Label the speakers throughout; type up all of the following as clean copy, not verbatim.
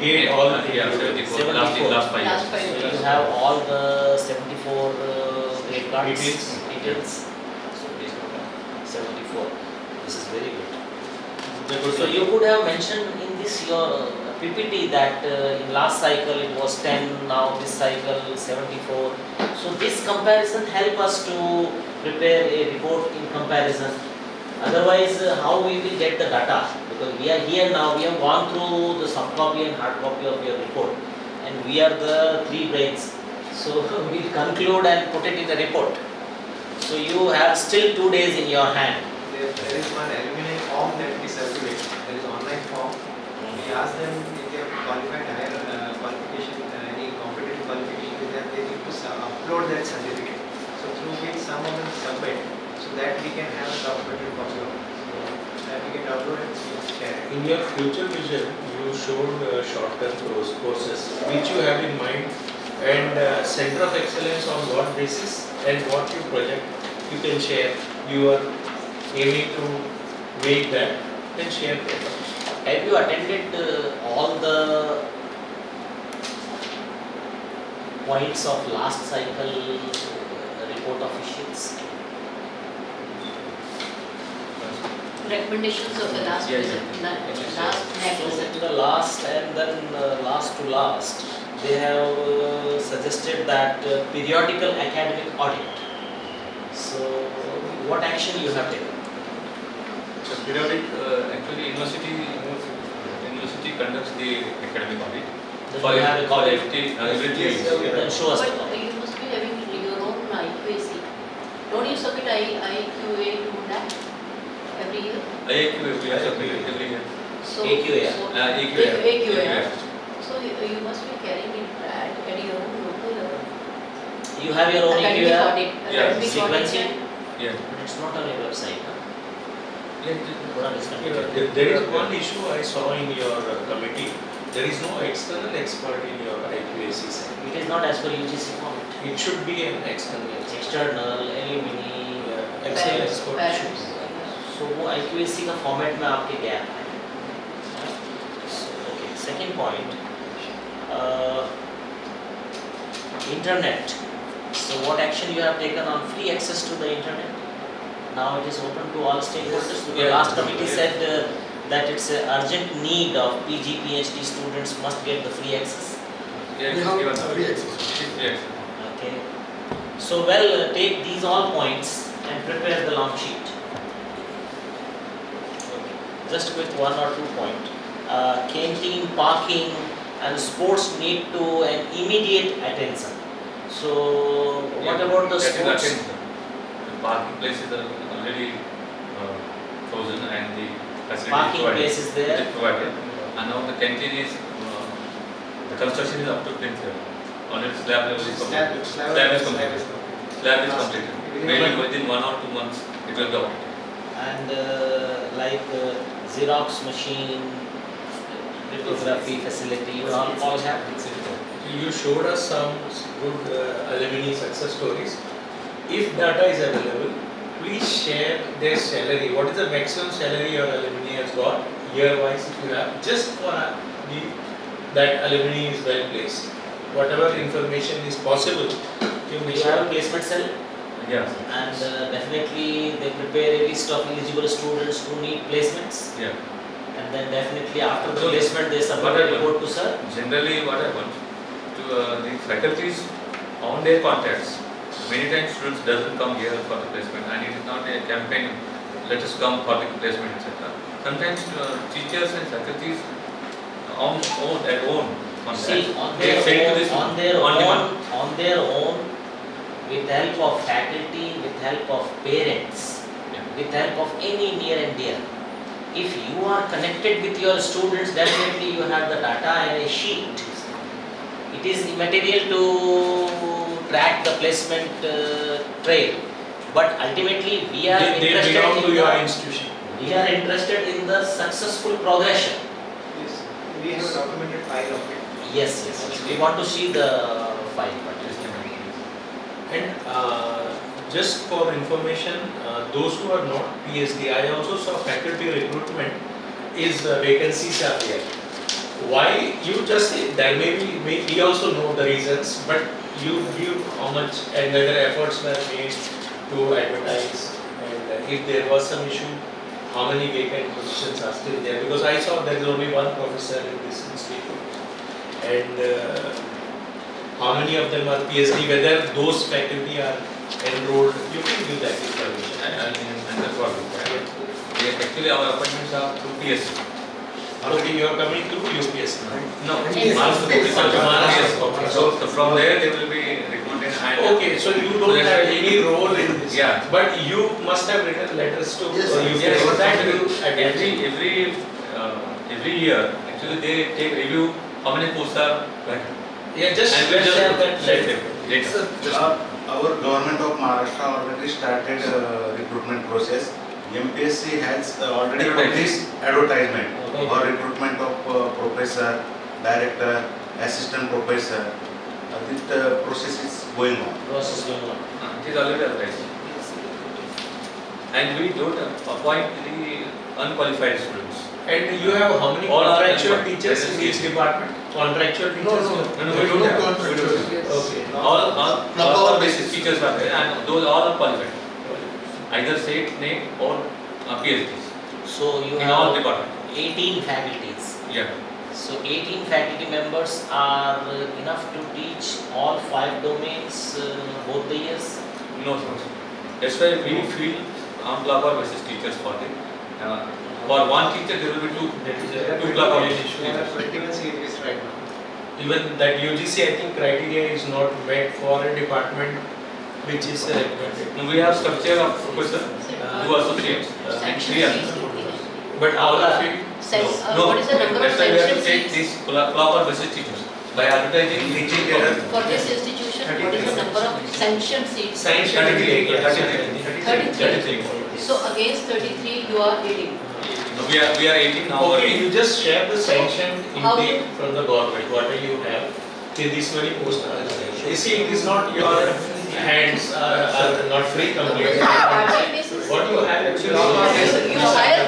Speaker 1: gate all
Speaker 2: Yeah, 74. Last
Speaker 3: 74.
Speaker 2: last 5
Speaker 4: Last
Speaker 2: years.
Speaker 4: 5
Speaker 3: So
Speaker 4: years.
Speaker 3: you have all the 74 grade cards?
Speaker 1: Details.
Speaker 3: Details. So please note down. 74. This is very good.
Speaker 1: That was
Speaker 3: So you could have mentioned in this your PPT that in last cycle it was 10, now this cycle 74. So this comparison help us to prepare a report in comparison. Otherwise, how we will get the data? Because we are here now, we have gone through the soft copy and hard copy of your report, and we are the three brains. So we will conclude and put it in the report. So you have still 2 days in your hand.
Speaker 5: There is one alumni form that we circulate. There is online form. We ask them if they have qualified higher qualification, any competitive qualification, then they need to upload that certificate. So through which some of them submit, so that we can have a documented copy of it. So that we can upload and share it.
Speaker 1: in your future vision, you showed short-term courses which you have in mind, and center of excellence on what basis and what you project. You can share. You are aiming to make that and share that.
Speaker 3: Have you attended all the points of last cycle report officials?
Speaker 4: Recommendations of the last
Speaker 2: Yes,
Speaker 4: visit,
Speaker 2: yes.
Speaker 4: last NAAC
Speaker 3: So
Speaker 4: visit.
Speaker 3: in the last and then last to last, they have suggested that periodical academic audit. So what action you have taken?
Speaker 2: So periodic, actually university conducts the academic audit.
Speaker 3: Then you have a copy.
Speaker 2: Every 3 years.
Speaker 3: Then show us the
Speaker 4: But
Speaker 3: copy.
Speaker 4: you must be having your own IQAC. Don't you submit IQA to NAAC every year?
Speaker 2: IAQ, we have submitted every year.
Speaker 4: So,
Speaker 3: AQA.
Speaker 4: so
Speaker 2: AQA.
Speaker 4: So you must be carrying it at your own local level.
Speaker 3: You have your own
Speaker 4: Academic
Speaker 3: AQA,
Speaker 4: audit.
Speaker 2: Yeah.
Speaker 4: Academic audit.
Speaker 3: sequencing,
Speaker 2: Yeah.
Speaker 3: but it's not on your website. Huh?
Speaker 2: Yeah.
Speaker 3: Thoda discontinued.
Speaker 1: There is one issue I saw in your committee. There is no external expert in your IQAC side.
Speaker 3: It is not as per UGC format.
Speaker 1: It should be an external expert.
Speaker 3: External, alumni,
Speaker 1: External
Speaker 4: Parents,
Speaker 1: expert
Speaker 4: parents.
Speaker 1: should.
Speaker 3: so वो IQAC का format में आपके gap है. So, okay, second point, internet. So what action you have taken on free access to the internet? Now it is open to all stakeholders. The
Speaker 2: Yeah.
Speaker 3: last committee said that it's an urgent need of PG, PhD students must get the free access.
Speaker 2: Yeah,
Speaker 6: We
Speaker 2: it's
Speaker 6: have
Speaker 2: given.
Speaker 6: free access.
Speaker 2: Yes.
Speaker 3: Okay. So well, take these all points and prepare the long sheet. Okay. Just with 1 or 2 points. Canteen, parking, and sports need to an immediate attention. So what about the
Speaker 2: That is
Speaker 3: sports?
Speaker 2: attention. The parking places are already frozen and the facility
Speaker 3: Parking
Speaker 2: provided.
Speaker 3: place is there.
Speaker 2: It is provided. And now the canteen is, the construction is up to 10th level. Already slab level is completed. Slab is completed. Slab is completed. Maybe within 1 or 2 months it will go.
Speaker 3: And Xerox machine, lithography facility, you all have.
Speaker 1: You showed us some good alumni success stories. If data is available, please share their salary. What is the maximum salary your alumni has got year-wise if you have? Just for that alumni is well placed. Whatever information is possible, you may
Speaker 3: You have a
Speaker 1: share.
Speaker 3: placement cell,
Speaker 2: Yeah.
Speaker 3: and definitely they prepare a list of eligible students who need placements,
Speaker 2: Yeah.
Speaker 3: and then definitely after the
Speaker 2: So,
Speaker 3: placement they submit
Speaker 2: what
Speaker 3: a
Speaker 2: happened?
Speaker 3: report to sir.
Speaker 2: Generally, what happens to the faculties on their contacts. Many times students doesn't come here for the placement, and it is not a campaign. Let us come for the placement, etc. Sometimes teachers and faculties at own contacts.
Speaker 3: See, on
Speaker 2: They send to this
Speaker 3: their
Speaker 2: on demand.
Speaker 3: on their own, with help of faculty, with help of parents,
Speaker 2: Yeah.
Speaker 3: with help of any near and dear. If you are connected with your students, definitely you have the data and a sheet. It is immaterial to track the placement trail, but ultimately we are
Speaker 1: They
Speaker 3: interested
Speaker 1: belong to
Speaker 3: in
Speaker 1: your
Speaker 3: the,
Speaker 1: institution.
Speaker 3: we are interested in the successful progression.
Speaker 5: Yes, we have a documented file of it.
Speaker 3: Yes, yes. We want to see the file.
Speaker 1: And just for information, those who are not PhD, I also saw faculty recruitment is vacancies are there. why you just there we also know the reasons, but you give how much and whether efforts were made to advertise, and if there was some issue, how many vacant positions are still there? Because I saw there is only one professor in this institute, and how many of them are PhD? Whether those faculty are enrolled, you can give that information.
Speaker 2: And that's what we actually our appointments are through PSC.
Speaker 1: Okay, you are coming through UPSC.
Speaker 2: No,
Speaker 4: Yes.
Speaker 2: Maharashtra.
Speaker 1: Okay.
Speaker 2: So from there they will be recruited and
Speaker 1: Okay, so you don't have any role in this.
Speaker 2: Yeah.
Speaker 1: But you must have written letters to
Speaker 6: Yes,
Speaker 1: UPSC.
Speaker 2: yes.
Speaker 1: For that you
Speaker 2: every year actually they take review how many posts are vacant.
Speaker 1: Yeah, just
Speaker 2: And we
Speaker 1: share that
Speaker 2: just
Speaker 1: letter.
Speaker 2: data.
Speaker 6: Our government of Maharashtra already started recruitment process. MPSC has already published advertisement
Speaker 1: Okay.
Speaker 6: for recruitment of professor, director, assistant professor. This process is going on.
Speaker 3: Process going on.
Speaker 2: It is already advertised. And we don't appoint the unqualified students.
Speaker 1: And you have how many
Speaker 2: All are
Speaker 1: contractual
Speaker 2: employed.
Speaker 1: teachers in each department? Contractual teachers?
Speaker 2: No, we don't have. We don't have.
Speaker 1: Okay.
Speaker 2: All basis teachers are there and those all are qualified. Either state, NAAC or PhDs
Speaker 3: So you
Speaker 2: in all
Speaker 3: have
Speaker 2: departments.
Speaker 3: 18 faculties.
Speaker 2: Yeah.
Speaker 3: So 18 faculty members are enough to teach all 5 domains both the years.
Speaker 2: No, sir. That's why we feel on block or basis teachers for the for one teacher there will be two block or basis
Speaker 5: There are
Speaker 2: teachers.
Speaker 5: 21 series right now.
Speaker 1: Even that UGC, I think criteria is not met for a department which is recommended.
Speaker 2: Now we have structure of professor, two associates, and
Speaker 4: Sanction
Speaker 2: 3
Speaker 4: seats
Speaker 2: assistants.
Speaker 4: would be nice.
Speaker 1: But all of you,
Speaker 2: No,
Speaker 4: What is the number of
Speaker 2: that's why we have to
Speaker 4: sanction
Speaker 2: take
Speaker 4: seats
Speaker 2: these block or basis teachers by advertising.
Speaker 6: Teaching there are
Speaker 4: for this institution? What is the number of sanction seats?
Speaker 1: sanction
Speaker 2: 33.
Speaker 4: 33. So against 33 you are 18.
Speaker 2: No, we are 18 now.
Speaker 1: Okay, you just share the sanction
Speaker 4: How-
Speaker 1: intake from the government, whatever you have, till this many posts are. You see, it is not your hands are not free completely.
Speaker 4: Part-time basis?
Speaker 1: What you have actually.
Speaker 4: You hire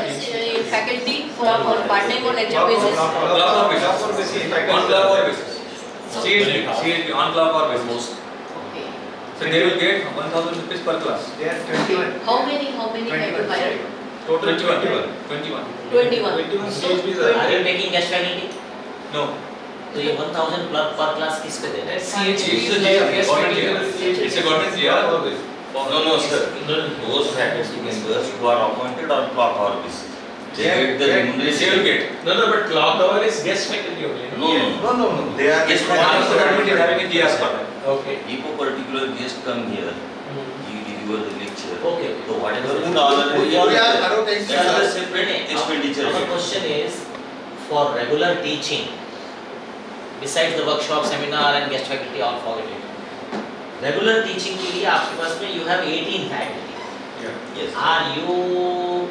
Speaker 4: faculty for part-time or lecture basis?
Speaker 2: Block or basis. On block or basis. CHP on block or basis.
Speaker 4: Okay.
Speaker 2: So they will get 1,000 rupees per class.
Speaker 5: There are 21.
Speaker 4: How many have you hired?
Speaker 2: Total 21.
Speaker 4: 21.
Speaker 1: 21
Speaker 4: So,
Speaker 1: CHPs
Speaker 3: Are you taking guest faculty?
Speaker 2: No.
Speaker 3: तो ये 1000 per class किस पे दे रहे हैं?
Speaker 2: It's a government GR.
Speaker 7: No, sir. Those faculty members who are appointed on clock hour basis. They get the
Speaker 2: They will
Speaker 7: remuneration.
Speaker 2: get.
Speaker 1: No, but clock hour is guest faculty only. No?
Speaker 7: No.
Speaker 6: they are
Speaker 7: Yes,
Speaker 2: Maharashtra government is having a GR for that.
Speaker 1: Okay.
Speaker 7: If a particular guest come here, he deliver the lecture.
Speaker 3: Okay.
Speaker 7: So whatever dollar
Speaker 3: We are
Speaker 7: that is a separate expenditure.
Speaker 3: Our question is for regular teaching, besides the workshop, seminar and guest faculty, all forget it. Regular teaching के लिए आपके पास में you have 18 faculty.
Speaker 7: Yes.
Speaker 3: Are you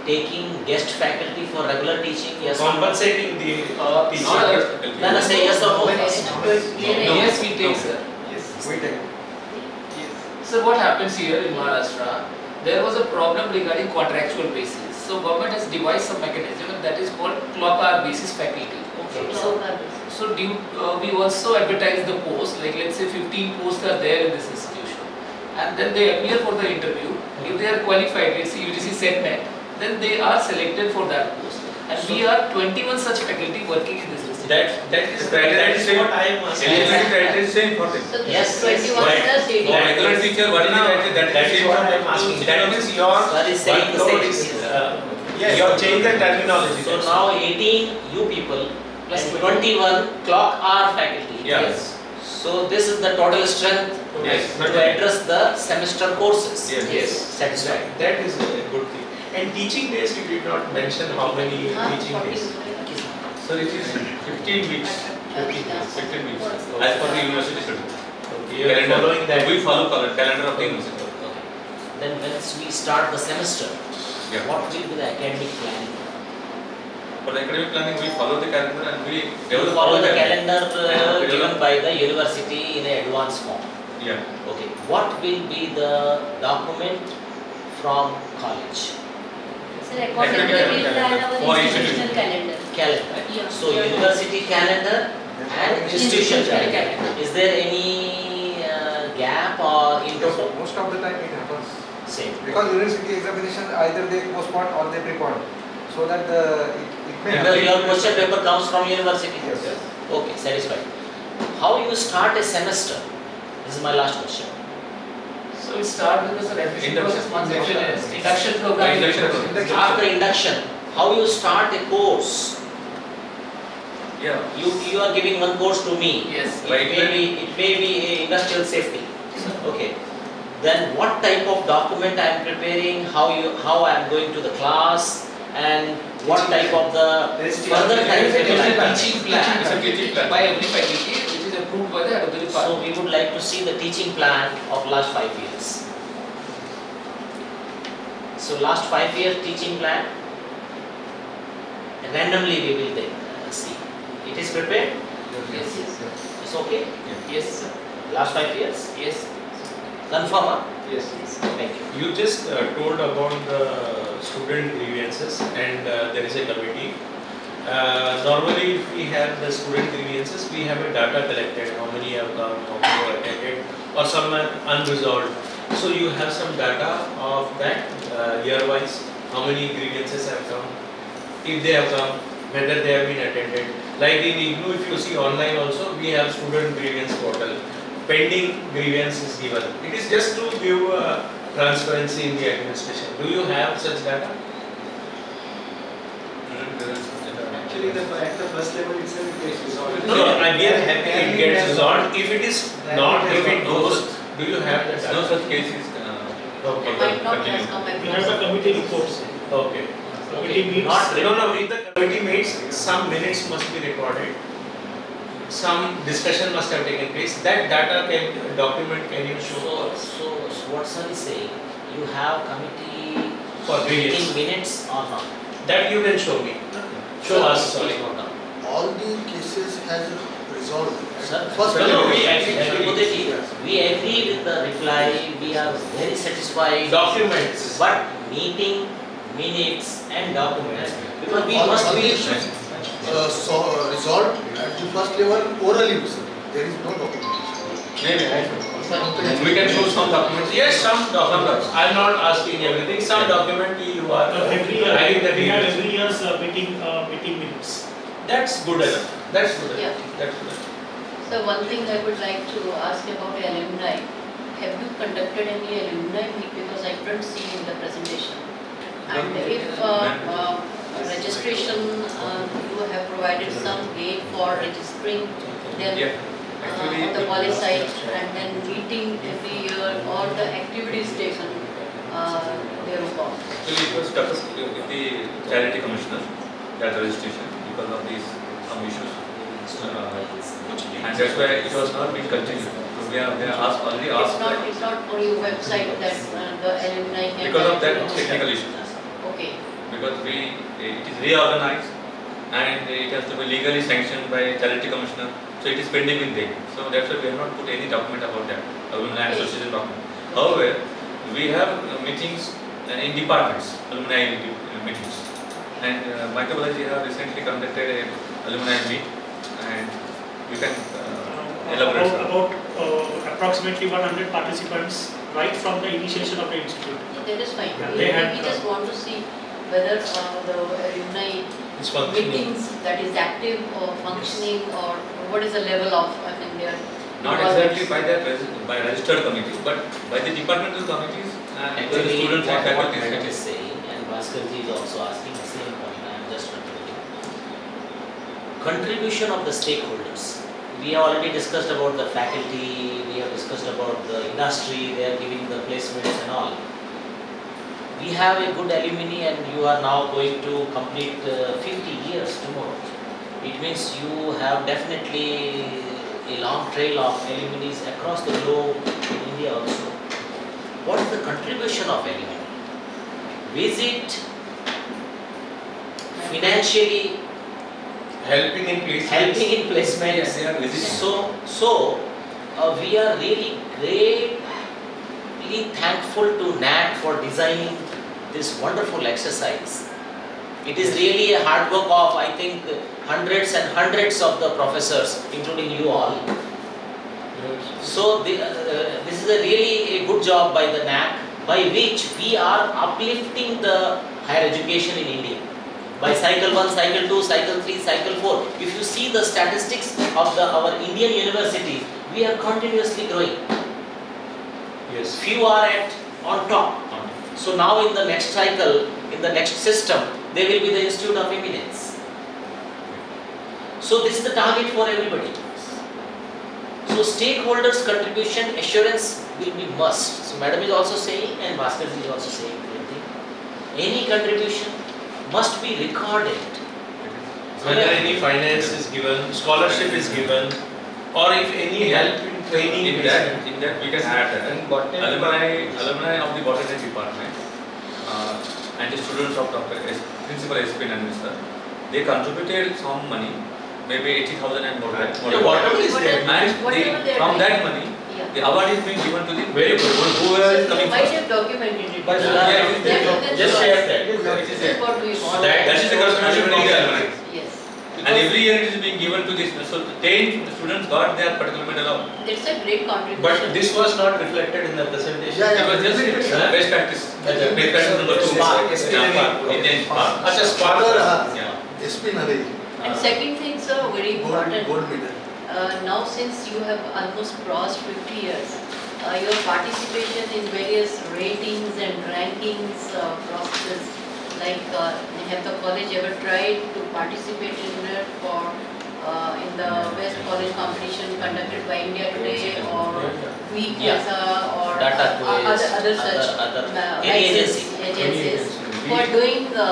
Speaker 3: taking guest faculty for regular teaching? Yes. or no?
Speaker 1: Compensating the teacher.
Speaker 3: No, no, say yes or no.
Speaker 8: Yes, we take, sir.
Speaker 5: Yes, we take.
Speaker 8: So what happens here in Maharashtra, there was a problem regarding contractual basis. So government has devised some mechanism and that is called clock hour basis faculty.
Speaker 3: Okay.
Speaker 8: So we also advertise the post, like let's say 15 posts are there in this institution. And then they appear for the interview. If they are qualified, let's say UGC SETNET, then they are selected for that post. And we are 21 such faculty working in this institution.
Speaker 1: That is what I am asking.
Speaker 2: Eligibility criteria is same for them.
Speaker 4: So this
Speaker 3: Yes,
Speaker 4: is 21
Speaker 1: right.
Speaker 4: plus 18.
Speaker 2: For regular teacher, what is the criteria?
Speaker 1: That is what I am asking. That means your
Speaker 3: Sir is saying the
Speaker 1: workload
Speaker 3: same.
Speaker 1: is, you have changed the terminology.
Speaker 3: So now 18 you people plus 21 clock hour faculty.
Speaker 2: Yeah.
Speaker 3: Yes. So this is the total strength
Speaker 2: Yes.
Speaker 3: to address the semester courses.
Speaker 2: Yes.
Speaker 3: Satisfied.
Speaker 1: That is a good thing. And teaching days, you did not mention how many teaching days.
Speaker 2: So it is 15 weeks. 15 weeks. As per the university schedule.
Speaker 1: Okay, you are following that.
Speaker 2: We follow calendar of the university.
Speaker 3: Okay. Then once we start the semester,
Speaker 2: Yeah.
Speaker 3: what will be the academic planning?
Speaker 2: For the academic planning, we follow the calendar and we
Speaker 3: You
Speaker 2: develop
Speaker 3: follow
Speaker 2: all
Speaker 3: the
Speaker 2: calendar.
Speaker 3: calendar given by the university in an advance form.
Speaker 2: Yeah.
Speaker 3: Okay. What will be the document from college?
Speaker 4: Sir, according to the we plan our
Speaker 2: For
Speaker 4: institutional
Speaker 2: institution.
Speaker 4: calendar.
Speaker 3: calendar.
Speaker 4: Yeah.
Speaker 3: So university calendar and institution
Speaker 4: Institution
Speaker 3: calendar. Is there any gap or in total?
Speaker 9: Most of the time it happens.
Speaker 3: Same.
Speaker 9: Because university examination either they postpone or they prepone. So that it may
Speaker 3: Because your question paper comes from university.
Speaker 9: Yes.
Speaker 3: Okay, satisfied. How you start a semester? This is my last question.
Speaker 8: So it starts with the admission
Speaker 2: Induction.
Speaker 8: process once it finishes. Induction program.
Speaker 2: Induction.
Speaker 3: After induction, how you start a course?
Speaker 2: Yeah.
Speaker 3: You are giving one course to me.
Speaker 8: Yes.
Speaker 3: It may be a industrial safety. Okay. Then what type of document I am preparing? How I am going to the class? And what type of the further
Speaker 8: There is a
Speaker 3: timetable?
Speaker 8: teaching plan
Speaker 2: It's a teaching plan.
Speaker 8: by every faculty which is approved by the other
Speaker 3: So
Speaker 8: department.
Speaker 3: we would like to see the teaching plan of last 5 years. So last 5 year teaching plan, randomly we will then see. It is prepared?
Speaker 8: Yes.
Speaker 3: It's okay?
Speaker 8: Yes, sir.
Speaker 3: Last 5 years?
Speaker 8: Yes.
Speaker 3: Confirm, huh?
Speaker 5: Yes.
Speaker 3: Thank you.
Speaker 1: You just told about the student grievances and there is a committee. Normally if we have the student grievances, we have a data collected, how many have come, how many have attended, or some are unresolved. So you have some data of that year-wise, how many grievances have come, if they have come, whether they have been attended. Like in IGNOU, if you see online also, we have student grievance portal. Pending grievance is given. It is just to give transparency in the administration. Do you have such data?
Speaker 5: Actually, at the first level itself it gets resolved.
Speaker 1: No, and we are happy it gets resolved. If it is not, if it goes, do you have that
Speaker 2: No
Speaker 1: data?
Speaker 2: such cases.
Speaker 1: Okay.
Speaker 4: Might not has come
Speaker 10: We have the
Speaker 4: across.
Speaker 10: committee reports.
Speaker 1: Okay.
Speaker 10: Committee meets.
Speaker 1: No, if the committee meets, some minutes must be recorded. Some discussion must have taken place. That data document can you show us
Speaker 3: So what sir is saying, you have committee
Speaker 1: for
Speaker 3: meeting
Speaker 1: grievance?
Speaker 3: minutes or not?
Speaker 1: That you can show me. Show us, sorry.
Speaker 3: Please note down.
Speaker 11: All the cases has resolved.
Speaker 3: Sir,
Speaker 11: First
Speaker 1: No,
Speaker 3: we
Speaker 1: we
Speaker 3: agree. We agree with the reply, we are very satisfied.
Speaker 1: Documents.
Speaker 3: But meeting minutes and documents, because we
Speaker 11: All
Speaker 3: must
Speaker 11: the
Speaker 3: be.
Speaker 11: issues, resolved at the first level orally, sir. There is no documentation.
Speaker 2: Maybe we can show some documents.
Speaker 1: Yes, some documents. I am not asking everything. Some document you are
Speaker 10: Every year,
Speaker 1: having the
Speaker 10: we have
Speaker 1: details.
Speaker 10: every year's meeting minutes.
Speaker 1: That's good enough. That's good
Speaker 4: Yeah.
Speaker 1: enough. That's good enough.
Speaker 4: So one thing I would like to ask about alumni. Have you conducted any alumni meet, because I couldn't see in the presentation? And if registration, you have provided some aid for registering them
Speaker 2: Yeah.
Speaker 4: on the poly site, and then meeting every year or the activities taken thereupon.
Speaker 2: Actually, it was stuck with the charity commissioner, that registration, because of these some issues. And that's why it was not being continued. So we are only asked
Speaker 4: It's not on your website that the alumni can.
Speaker 2: because of that
Speaker 4: actually-
Speaker 2: technical issue.
Speaker 4: Okay.
Speaker 2: Because it is reorganized and it has to be legally sanctioned by charity commissioner. So it is pending with them. So that's why we have not put any document about that, alumni association document. However, we have meetings in departments, alumni meetings. And microbiology have recently conducted a alumni meet, and we can elaborate.
Speaker 10: About approximately 100 participants right from the initiation of the institute.
Speaker 4: That is fine.
Speaker 10: Yeah,
Speaker 4: We
Speaker 10: they had,
Speaker 4: just want to see whether the alumni
Speaker 1: It's functioning.
Speaker 4: meetings that is active or functioning, or what is the level of, I mean, their.
Speaker 2: Not exactly by registered committees, but by the departmental committees and the
Speaker 3: Actually,
Speaker 2: students and
Speaker 3: what
Speaker 2: faculty.
Speaker 3: Madam is saying, and Bhaskarji is also asking the same point, I am just continuing. Contribution of the stakeholders. We have already discussed about the faculty, we have discussed about the industry, they are giving the placements and all. We have a good alumni and you are now going to complete 50 years tomorrow. It means you have definitely a long trail of alumni across the globe, in India also. What is the contribution of alumni? Visit, financially
Speaker 1: Helping in placements.
Speaker 3: helping in placements.
Speaker 2: Yes, they are visiting.
Speaker 3: So we are really greatly thankful to NAAC for designing this wonderful exercise. It is really a hard work of, I think, hundreds and hundreds of the professors, including you all. So this is a really a good job by the NAAC, by which we are uplifting the higher education in India. By cycle 1, cycle 2, cycle 3, cycle 4. If you see the statistics of our Indian universities, we are continuously growing.
Speaker 1: Yes.
Speaker 3: Few are on top. So now in the next cycle, in the next system, they will be the Institute of Eminence. So this is the target for everybody. So stakeholders' contribution assurance will be must. So Madam is also saying, and Bhaskar is also saying, any contribution must be recorded.
Speaker 1: Whether any finance is given, scholarship is given, or if any help in training
Speaker 2: In that we can add that alumni of the botany department and the students of Dr. Principal SP Nanvista, they contributed some money, maybe 80,000 and more.
Speaker 1: whatever is there.
Speaker 2: And from that money,
Speaker 4: Yeah.
Speaker 2: the award is being given to the
Speaker 1: Very good.
Speaker 2: whoever is coming
Speaker 4: You might
Speaker 2: first.
Speaker 4: have documented it.
Speaker 3: But
Speaker 1: Just share that.
Speaker 4: This is what we want.
Speaker 2: That is the contribution from the alumni.
Speaker 4: Yes.
Speaker 2: And every year it is being given to this. So 10 students got their particular medal of.
Speaker 4: It's a great contribution.
Speaker 1: But this was not reflected in the presentation.
Speaker 11: Yeah,
Speaker 2: It was just
Speaker 1: Huh?
Speaker 2: best practice. Best practice number 2.
Speaker 3: Spark.
Speaker 2: Indian Spark.
Speaker 1: Acha, Spark.
Speaker 2: Yeah.
Speaker 11: SP Nare,
Speaker 4: And second thing, sir, very important.
Speaker 11: gold medal.
Speaker 4: Now since you have almost crossed 50 years, your participation in various ratings and rankings processes, like have the college ever tried to participate in it for in the best college competition conducted by India Today or Week
Speaker 3: Yeah.
Speaker 4: or
Speaker 3: Data quiz,
Speaker 4: other such
Speaker 3: other- any
Speaker 4: license
Speaker 3: agency.
Speaker 4: for doing the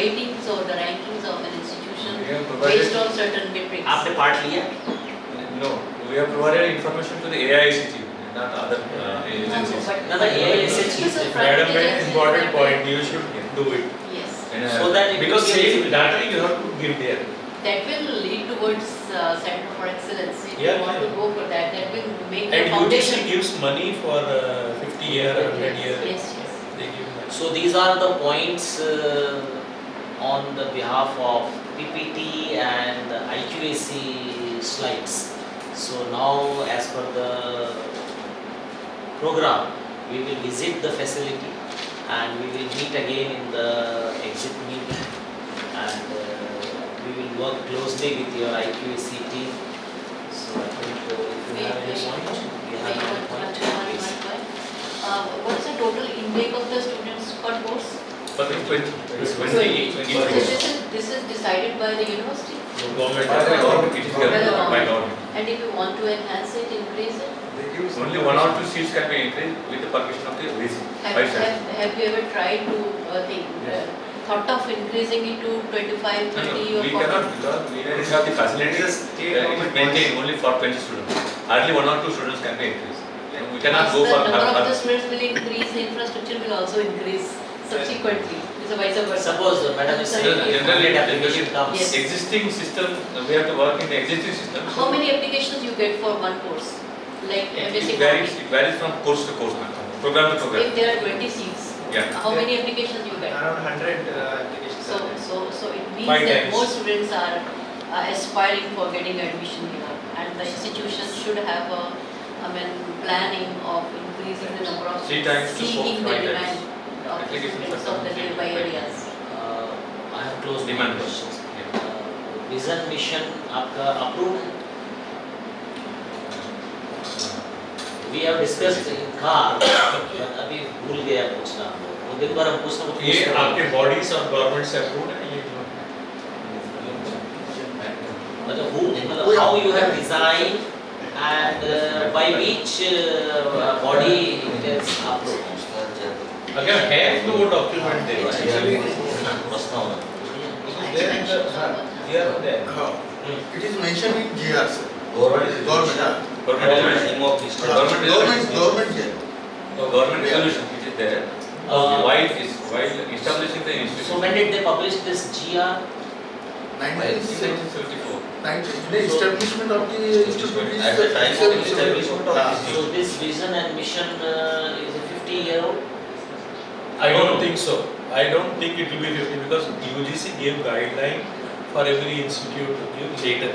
Speaker 4: ratings or the rankings of an institution
Speaker 2: We have provided-
Speaker 4: based on certain metrics?
Speaker 3: आपने part लिया?
Speaker 2: No, we have provided information to the AICT, not other agencies.
Speaker 3: No, the AICT is
Speaker 4: Madam,
Speaker 1: Madam, very important point. You should do it.
Speaker 4: Yes.
Speaker 2: And,
Speaker 3: So that it
Speaker 1: Because
Speaker 3: will be
Speaker 1: same
Speaker 3: visible.
Speaker 1: data you have to give there.
Speaker 4: That will lead towards Center for Excellence. If
Speaker 1: Yeah,
Speaker 4: you want to
Speaker 1: yeah.
Speaker 4: go for that, that will make the
Speaker 1: And UTC
Speaker 4: foundation.
Speaker 1: gives money for 50 year, 100 year.
Speaker 4: Yes, yes.
Speaker 1: They give money.
Speaker 3: So these are the points on the behalf of PPT and IQAC slides. So now as per the program, we will visit the facility and we will meet again in the exit meeting and we will work closely with your IQAC team. So I think if you have any point, you have any point, please.
Speaker 4: What's the total intake of the students per course?
Speaker 2: but it's 20
Speaker 4: So this is decided by the university?
Speaker 1: Government.
Speaker 2: by the government, it is
Speaker 4: By the
Speaker 2: given by
Speaker 4: government.
Speaker 2: government.
Speaker 4: And if you want to enhance it, increase it?
Speaker 5: They give some
Speaker 2: Only 1 or 2 seats can be increased with the permission of the VC. Vice Chancellor.
Speaker 4: Have you ever tried to thought of increasing it to 25, 30 or 40?
Speaker 2: We cannot because we don't have the facilities. It is maintained only for 20 students. Hardly 1 or 2 students can be increased. We cannot go
Speaker 4: As
Speaker 2: for
Speaker 4: the number of the students will increase, the infrastructure will also increase subsequently. It's a vice versa.
Speaker 3: Suppose Madam is saying if
Speaker 2: Generally,
Speaker 3: 100 application comes.
Speaker 4: Yes.
Speaker 2: existing system, we have to work in the existing system.
Speaker 4: How many applications you get for one course? Like MSc
Speaker 2: It varies from course to course, program to program.
Speaker 4: If there are 20 seats,
Speaker 2: Yeah.
Speaker 4: how many applications you get?
Speaker 5: around 100 applications.
Speaker 4: So it means
Speaker 1: 5
Speaker 4: that
Speaker 1: times.
Speaker 4: more students are aspiring for getting admission here, and the institution should have a, planning of increasing the number of
Speaker 2: 3 times to
Speaker 4: seeking the
Speaker 2: 5 times.
Speaker 4: demand of the
Speaker 2: Applications
Speaker 4: students
Speaker 2: are
Speaker 4: of the
Speaker 2: coming
Speaker 4: nearby
Speaker 2: 3 to 5
Speaker 4: areas.
Speaker 3: I have closed my
Speaker 2: Demand.
Speaker 3: questions. Vision mission आपका approved है? We have discussed in car, but अभी भूल गया पूछना हम लोग। वो दिन भर हम पूछना कुछ
Speaker 1: ये आपके bodies और government से approved है ये जो
Speaker 3: मतलब how you have designed and by which body it is approved.
Speaker 1: अगर है तो वो document they actually
Speaker 11: It is mentioned in GR, sir.
Speaker 7: Government
Speaker 11: Government.
Speaker 7: name of this.
Speaker 11: Government, yeah.
Speaker 2: Government resolution, it is there. While establishing the
Speaker 3: So
Speaker 2: institution.
Speaker 3: when did they publish this GR?
Speaker 2: 1974.
Speaker 11: The establishment of the institute is
Speaker 7: At the time of the establishment of
Speaker 11: Yeah.
Speaker 7: this
Speaker 3: So this vision and mission is a 50-year-old?
Speaker 1: I don't think so. I don't think it will be 50 because UGC gave guideline for every institute to give later.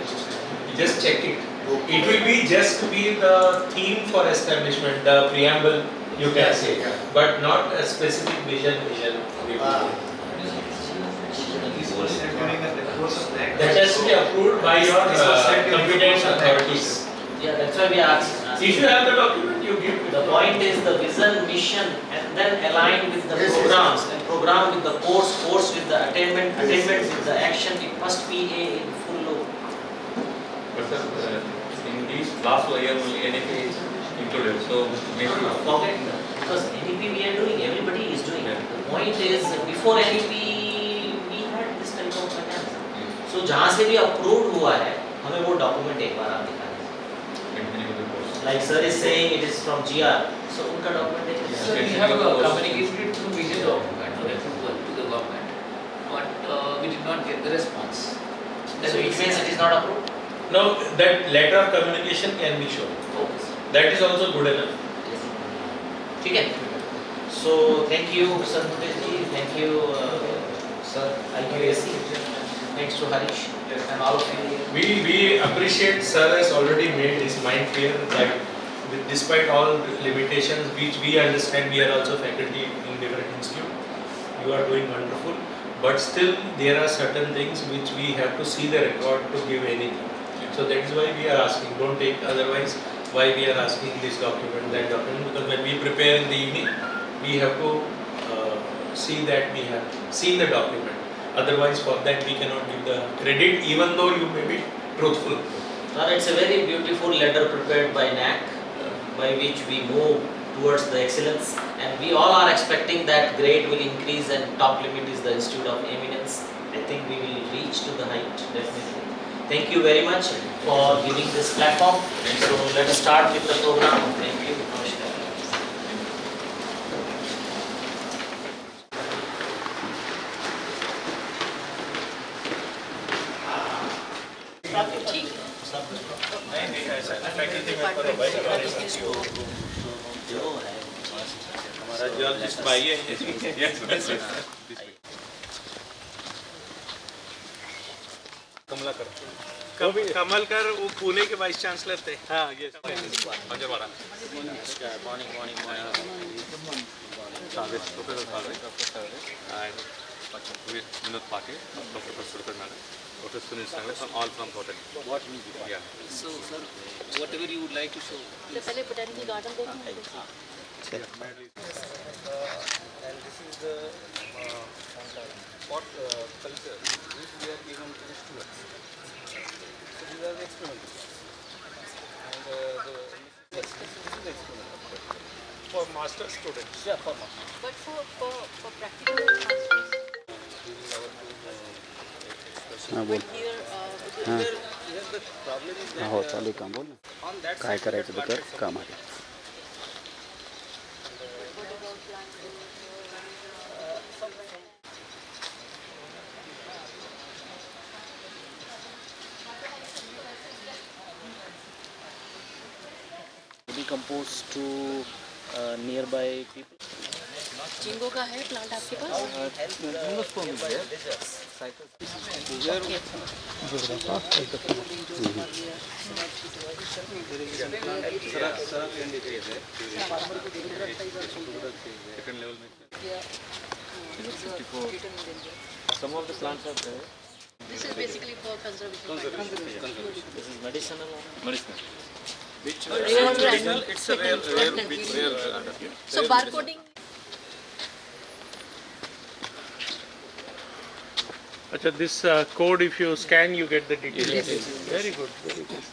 Speaker 1: You just check it. It will be just be the theme for establishment, the preamble you can say, but not a specific vision.
Speaker 5: This was said during the course of NAAC.
Speaker 1: That has to be approved by your competent authorities.
Speaker 3: Yeah, that's why we asked.
Speaker 1: If you have the document, you give it.
Speaker 3: The point is the vision, mission, and then align with the programs, and program with the course with the attainment with the action. It must be a full loop.
Speaker 2: But sir, in these last year only NAP is included, so maybe
Speaker 3: Forget that. Because NEP we are doing, everybody is doing.
Speaker 2: Yeah.
Speaker 3: The point is before NEP we had this type of mechanism. So जहाँ से भी approved हुआ है, हमें वो document एक बार आप दिखाएं. Like sir is saying it is from GR, so उनका document एक बार.
Speaker 8: So we have communicated it through vision document or approval to the government, but we did not get the response.
Speaker 3: So it means it is not approved.
Speaker 1: No, that letter of communication can be shown.
Speaker 3: Okay.
Speaker 1: That is also good enough.
Speaker 3: ठीक है. So thank you Sir Mukesh ji, thank you Sir IQAC, thanks to Harish and all of you.
Speaker 1: We appreciate sir has already made his mind clear that despite all limitations which we understand, we are also faculty in different institute. You are doing wonderful, but still there are certain things which we have to see the record to give anything. So that is why we are asking. Don't take otherwise. Why we are asking this document, that document? Because when we prepare in the evening, we have to see that we have seen the document. Otherwise, for that we cannot give the credit, even though you may be truthful.
Speaker 3: Now it's a very beautiful letter prepared by NAAC, by which we move towards the excellence, and we all are expecting that grade will increase and top limit is the Institute of Eminence. I think we will reach to the height, definitely. Thank you very much for giving this platform. So let us start with the program. Thank you. Namaskar.
Speaker 1: हमारा geologist भाई है। कमलकर वो पुणे के vice chancellor थे। हाँ ये
Speaker 8: So sir, whatever you would like to show.
Speaker 4: पहले botanical garden देखना
Speaker 11: And this is the pot culture which we are given to the students. So these are the experiments. And yes, this is the experiment.
Speaker 1: for master students.
Speaker 11: Yeah, for master.
Speaker 4: But for practical masters, but here
Speaker 11: Here the problem is that on that
Speaker 12: काय
Speaker 11: side
Speaker 12: करायचं
Speaker 11: the
Speaker 12: तर कर
Speaker 11: part-
Speaker 12: काम आहे.
Speaker 4: what about planting?
Speaker 12: Decompose to nearby people.
Speaker 4: चिंगो का है plant आपके पास?
Speaker 2: some of the plants are there.
Speaker 4: This is basically for conservation.
Speaker 3: This is medicinal.
Speaker 2: Medicinal.
Speaker 4: It's a rare So barcoding.
Speaker 1: Achha, this code, if you scan, you get the details. Yes. Very good, very good.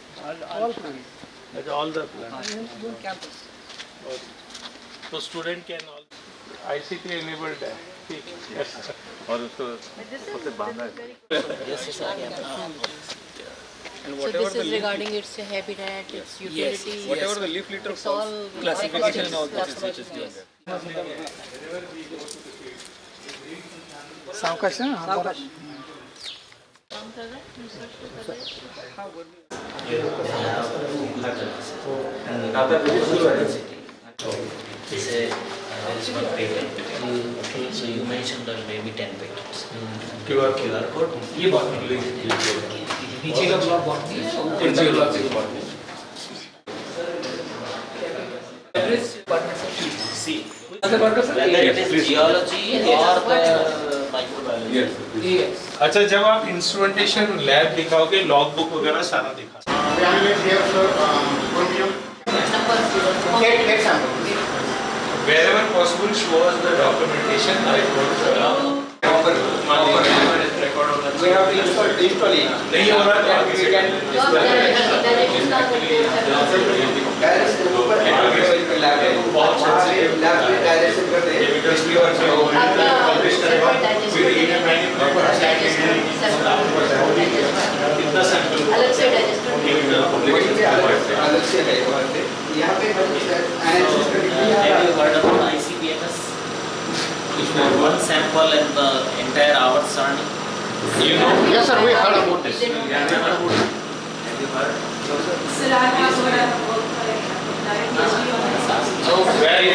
Speaker 1: All plants. All the plants.
Speaker 8: Campus.
Speaker 1: Okay. So student can all ICT enabled है. ठीक. Yes.
Speaker 2: और उसको उससे बांधना है.
Speaker 3: Yes, yes, I am.
Speaker 4: So this is regarding its habitat, its utility.
Speaker 11: Whatever the leaf litter
Speaker 4: It's all
Speaker 11: classification and all this which is given there.
Speaker 9: सावकाश है सावकाश
Speaker 4: काम कर रहा है, research तो कर रहा है।
Speaker 3: जैसे is one patent. Okay, so you mentioned that maybe 10 patents.
Speaker 1: QR
Speaker 3: code. ये botany.
Speaker 8: नीचे का ब्लॉक बॉटनी है, ऊपर का block botany. Average departments of C.
Speaker 3: Whether it is geology or the microbiology.
Speaker 8: Yes.
Speaker 1: अच्छा, जब आप इंस्ट्रूमेंटेशन लैब दिखाओगे, लॉग बुक वगैरह सारा दिखा. Wherever possible, show us the documentation.
Speaker 5: We have to install it.
Speaker 1: नहीं हो रहा तो आगे से कितना सैंपल
Speaker 4: अलग से डाइजेस्टर
Speaker 5: अलग से है यहाँ पे एनालिसिस करके
Speaker 3: Have you heard about ICP-MS? One sample and the entire hour surrounding.
Speaker 1: You know?
Speaker 4: Yes sir, we heard about this.
Speaker 3: Have you heard?
Speaker 4: Sir, I have worked for directly on
Speaker 1: So where you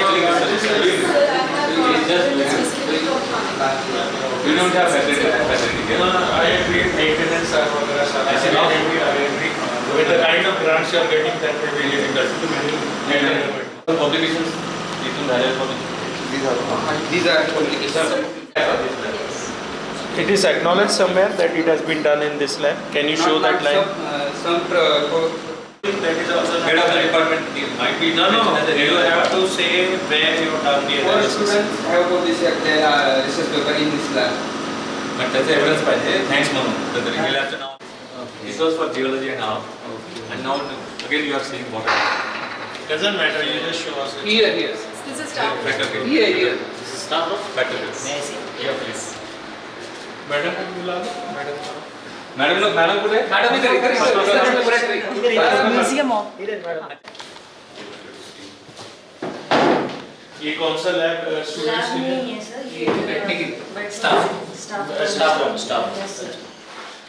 Speaker 2: You don't have facility here.
Speaker 1: No, I agree. Maintenance or वगैरह सारा. I agree. With the kind of grants you are getting, that will be difficult to manage.
Speaker 2: Publications, you can value for
Speaker 5: These are publications.
Speaker 1: It is acknowledged somewhere that it has been done in this lab. Can you show that line? That is also
Speaker 2: head of the department might be.
Speaker 1: No. You have to say where you have done the
Speaker 5: Four
Speaker 1: analysis.
Speaker 5: students have got this research paper in this lab.
Speaker 2: But that's the evidence by the thanks Manu. The real after now. This was for geology and now. And now again you are seeing water.
Speaker 1: Doesn't matter. You just show us.
Speaker 8: Here.
Speaker 4: This is staff.
Speaker 2: Faculty.
Speaker 8: Here.
Speaker 3: This is staff of
Speaker 2: Faculty.
Speaker 3: May I see?
Speaker 2: Yeah, please.
Speaker 1: Madam, बुला दो.
Speaker 2: Madam लोग madam को दे.
Speaker 8: Madam इधर laboratory.
Speaker 4: Museum of.
Speaker 1: ये कौन सा lab students के लिए?
Speaker 4: है सर,
Speaker 8: ये technical staff.
Speaker 3: Staff.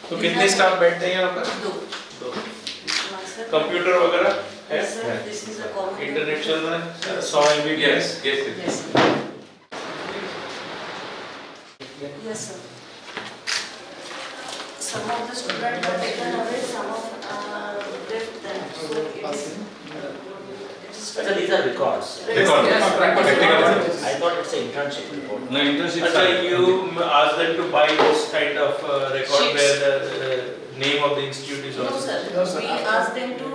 Speaker 1: तो कितने स्टाफ बैठते हैं यहाँ पर?
Speaker 4: दो.
Speaker 1: कंप्यूटर वगैरह है?
Speaker 4: This is a common.
Speaker 1: Internet चल रहा है? 100 MB?
Speaker 2: Yes.
Speaker 4: Yes sir. Some of the students are taken away, some of left them. So it is.
Speaker 3: So these are records.
Speaker 2: Record.
Speaker 8: Yes,
Speaker 2: Technical.
Speaker 3: I thought it's an internship report.
Speaker 2: No internship.
Speaker 1: अच्छा, you ask them to buy this kind of record
Speaker 4: Sheets.
Speaker 1: where the name of the institute is
Speaker 4: No
Speaker 1: also.
Speaker 4: sir, we ask them to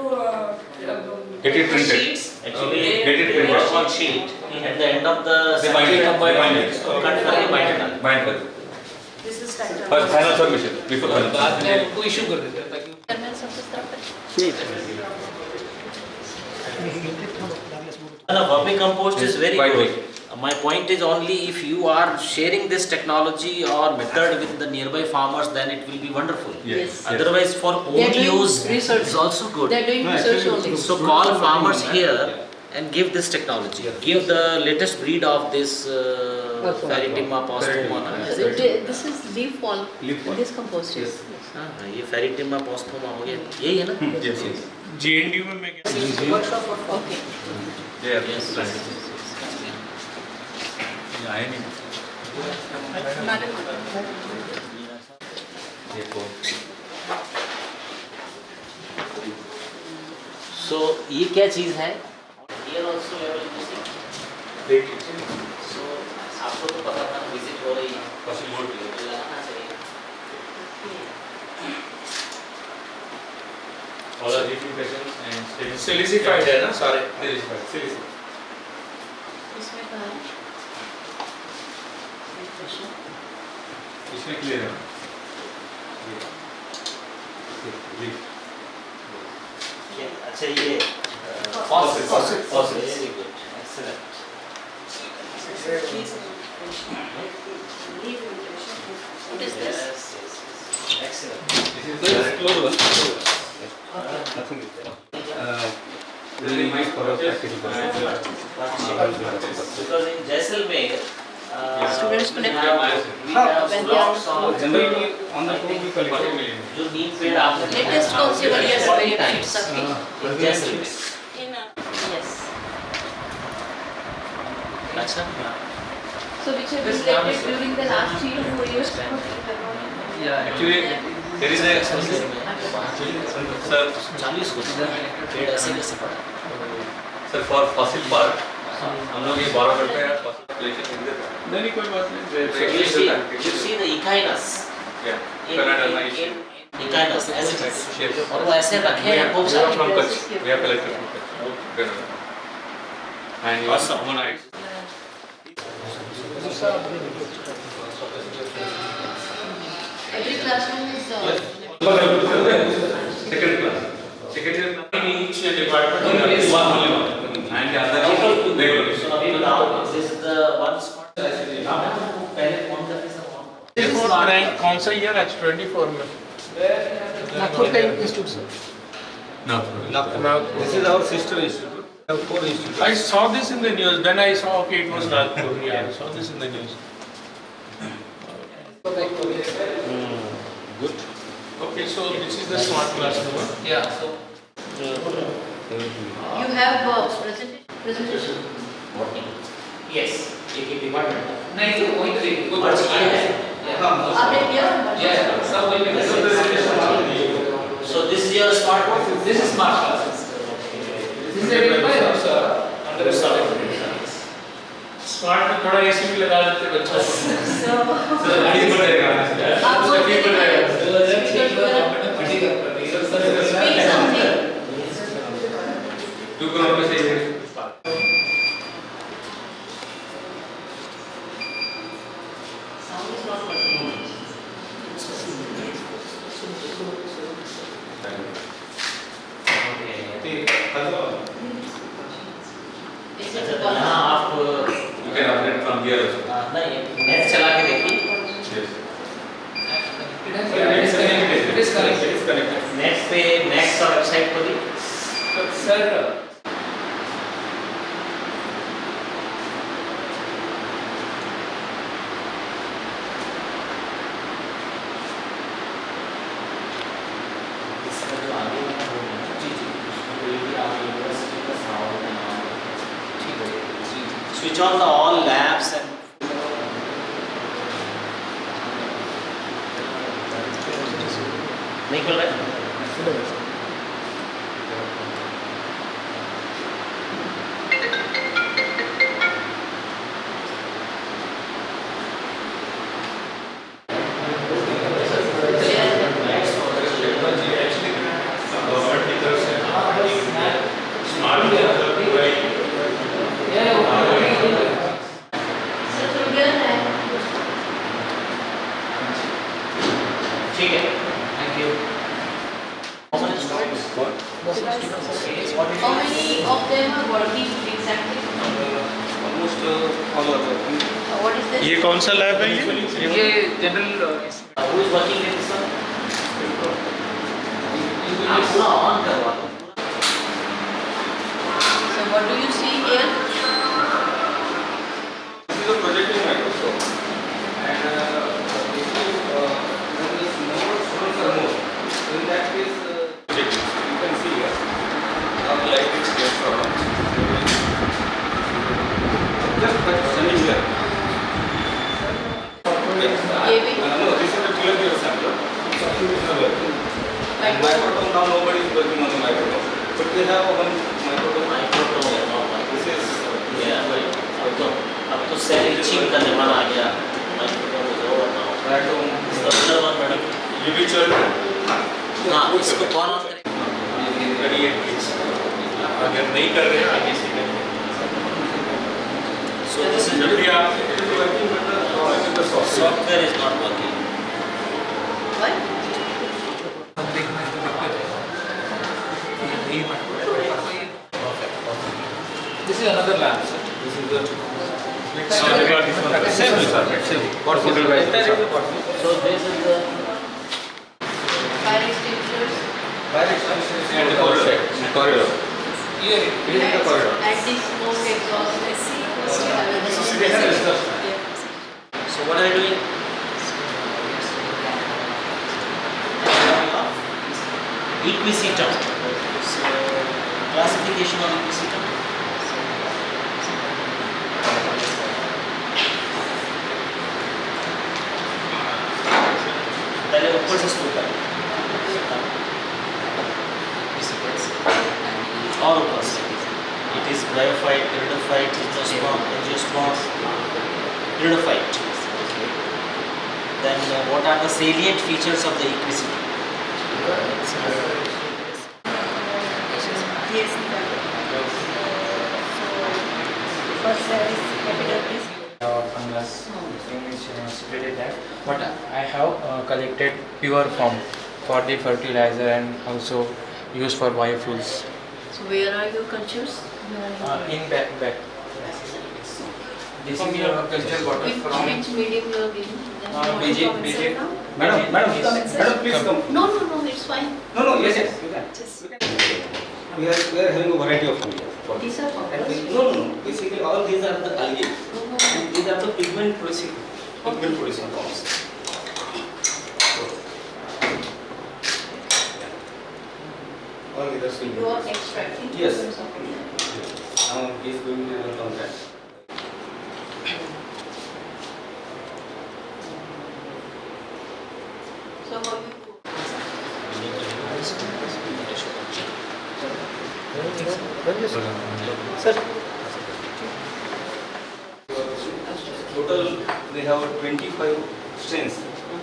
Speaker 2: Get it printed.
Speaker 4: sheets.
Speaker 3: Actually,
Speaker 2: Get it
Speaker 3: they
Speaker 2: printed.
Speaker 3: work on sheet. At the end of the
Speaker 2: They bind it.
Speaker 3: cycle,
Speaker 2: Bind it.
Speaker 3: cut करके bind it.
Speaker 2: Bind कर.
Speaker 4: This is title.
Speaker 2: First final submission before final.
Speaker 8: बाद में उनको issue कर देते हैं ताकि
Speaker 4: Chairman of this तरफ.
Speaker 3: No, vermicompost is very
Speaker 2: Quite
Speaker 3: good.
Speaker 2: big.
Speaker 3: My point is only if you are sharing this technology or method with the nearby farmers, then it will be wonderful.
Speaker 4: Yes.
Speaker 3: Otherwise, for
Speaker 4: They are
Speaker 3: own
Speaker 4: doing
Speaker 3: use,
Speaker 4: research.
Speaker 3: it's also good.
Speaker 4: They are doing research only.
Speaker 3: So call farmers here and give this technology. Give the latest breed of this Ferritima posthuma.
Speaker 4: This is leaf fall. This compost is.
Speaker 3: ये Ferritima posthuma हो गया. यही है ना?
Speaker 2: Yes.
Speaker 1: JNU में मैं क्या?
Speaker 4: Workshop of. Okay.
Speaker 2: Yeah.
Speaker 3: Yes.
Speaker 2: Yeah, I need.
Speaker 4: Madam.
Speaker 3: So ये क्या चीज है? Here also level you see. So आपको तो पता था विजिट हो रही है. लगाना चाहिए.
Speaker 2: All are replications and
Speaker 1: Silicified है ना सारे?
Speaker 2: Silicified.
Speaker 4: इसमें कहाँ है?
Speaker 2: इसमें clear है.
Speaker 3: अच्छा ये
Speaker 2: Faucet.
Speaker 3: Very good. Excellent.
Speaker 4: What is this?
Speaker 3: Yes. Excellent.
Speaker 2: This is the close one. Nothing is there. Really nice for us practical.
Speaker 3: Because in Jaisalmer,
Speaker 4: Students
Speaker 3: we
Speaker 4: collect
Speaker 3: have
Speaker 4: when they
Speaker 3: blocks
Speaker 4: are-
Speaker 3: of
Speaker 2: Generally on the floor we collect.
Speaker 3: जो नीम पेड़ आपने
Speaker 4: Latest कौन सी वाली है?
Speaker 3: 40
Speaker 4: Very
Speaker 3: times
Speaker 4: okay.
Speaker 3: in Jaisalmer.
Speaker 4: In yes.
Speaker 3: Acha?
Speaker 4: So which have been elected during the last 3 to 4 years?
Speaker 2: Yeah, actually, there is a sir.
Speaker 3: चालू इसको पेड़ ऐसे कैसे पड़ा?
Speaker 2: Sir, for fossil park, हम लोग ये borrow करते हैं fossil population in the. नहीं कोई बात नहीं.
Speaker 3: You see the echinus.
Speaker 2: Yeah. Canada nation.
Speaker 3: Echinus as it is.
Speaker 2: Yes.
Speaker 3: और वो ऐसे रखे हैं खूब
Speaker 2: We are
Speaker 3: सारे.
Speaker 2: from Kutch. We are collected from Kutch. Canada. And you
Speaker 3: Awesome.
Speaker 2: Ammonites.
Speaker 4: Every classroom is
Speaker 2: Second class. Second year in each department only one. And the other is regular.
Speaker 3: So अभी बताओ this is the one spot. पहले कौन करते सब?
Speaker 1: This is rank कौन सा year है? 24 में.
Speaker 10: नागपुर का institute sir.
Speaker 2: No.
Speaker 11: This is our sister institute. We have 4 institutes.
Speaker 1: I saw this in the news. Then I saw okay it was Nagpur. Yeah, I saw this in the news.
Speaker 11: Good.
Speaker 1: Okay, so this is the smart classroom.
Speaker 8: Yeah, so
Speaker 4: you have presentation.
Speaker 3: Yes, एक एक department.
Speaker 8: नहीं तो वही तो देखो कोई
Speaker 3: What's
Speaker 8: बात
Speaker 3: here?
Speaker 4: आपने किया
Speaker 8: Yeah, सब वही पे.
Speaker 3: So this is your smart board.
Speaker 8: This is smart classes. This is a by under
Speaker 1: smart में थोड़ा एसी भी लगा देते बच्चों को.
Speaker 4: आप speak something.
Speaker 2: 2 crore में से ये.
Speaker 4: Sound is not working. Is it the
Speaker 3: यहाँ आप
Speaker 2: You can update from here also.
Speaker 3: नहीं नेट चला के देखिए.
Speaker 2: Yes.
Speaker 8: It is connected.
Speaker 3: Net पे नेट का वेबसाइट खोलिए.
Speaker 8: Sir,
Speaker 3: इसका जो आगे वाला बोर्ड है ना, जी उसमें कोई भी आप यूनिवर्सिटी का साउंड ठीक है. Switch on the all labs and नहीं खोल रहा है. ठीक है. Thank you. How many students?
Speaker 4: How many of them are working exactly?
Speaker 11: Almost all are working.
Speaker 4: What is this?
Speaker 1: ये कौन सा लैब है
Speaker 8: ये general
Speaker 3: Who is working in this one? आप पूरा ऑन करवा दो.
Speaker 4: So what do you see here?
Speaker 11: This is a project in Microsoft. And when this more students are more, so in that case, you can see here, how the light is here from. Just by standing here.
Speaker 4: ये भी
Speaker 11: No, this is the clear sample. And microtome now nobody is working on the microtome. But they have one microtome. This is
Speaker 3: अब तो cell etching का जमाना आ गया.
Speaker 11: you will show
Speaker 3: हाँ, इसको कौन ऑन करेगा?
Speaker 1: अगर नहीं कर रहे हैं आगे से करेंगे.
Speaker 3: So this is
Speaker 1: जब भी आप
Speaker 3: software is not working.
Speaker 4: what?
Speaker 8: This is another lab, sir.
Speaker 11: This is the
Speaker 3: So this is the
Speaker 4: Fire extinguishers.
Speaker 11: fire extinguishers and the corridor.
Speaker 8: Here it
Speaker 11: This is the corridor.
Speaker 4: Anti-smoke exhaust.
Speaker 3: so what are you doing? EPC term. So classification of EPC term. or opacity? It is bryophyte, iridophyte, angiosperm, iridophyte. Okay. Then what are the salient features of the equicity?
Speaker 4: First there is epidermis.
Speaker 11: Fungus image separated that, but I have collected pure form for the fertilizer and also used for biofuels.
Speaker 4: So where are your cultures?
Speaker 11: In back. This is your culture bottle from
Speaker 4: Which medium you are giving? Then you want to
Speaker 11: BJ.
Speaker 4: come inside now?
Speaker 11: Madam, please come.
Speaker 4: No, it's fine.
Speaker 11: No, yes, you can.
Speaker 4: Just
Speaker 11: We are having a variety of fungi.
Speaker 4: these are fungus.
Speaker 11: No. Basically, all these are the algae. And these are the pigment producing forms. All these are still.
Speaker 4: You are extracting
Speaker 11: Yes.
Speaker 4: pigments of it.
Speaker 11: Now he is going to work on that.
Speaker 4: So how you
Speaker 11: Total, they have 25 strains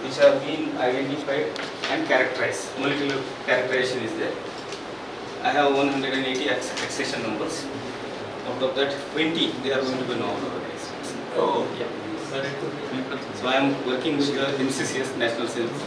Speaker 11: which have been identified and characterized. Molecular characterization is there. I have 180 accession numbers. Out of that, 20 they are going to be non-organized.
Speaker 2: Oh,
Speaker 11: Yeah.
Speaker 2: very good.
Speaker 11: So I am working with the NCCS National Science